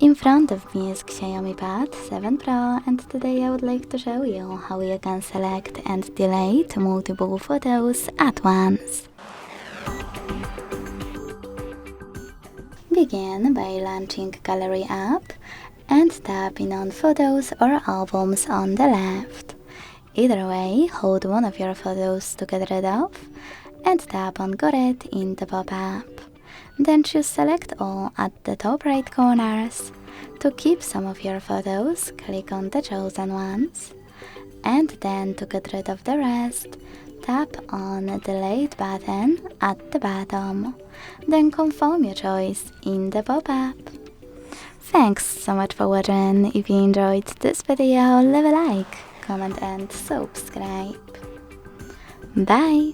In front of me is XIAOMI Pad 7 Pro, and today I would like to show you how you can select and delete multiple photos at once. Begin by launching Gallery app and tapping on Photos or Albums on the left. Either way, hold one of your photos to get rid of and tap on Got It in the pop-up. Then choose Select All at the top right corners. To keep some of your photos, click on the chosen ones. And then to get rid of the rest, tap on the Delete button at the bottom. Then confirm your choice in the pop-up. Thanks so much for watching. If you enjoyed this video, leave a like, comment and subscribe. Bye!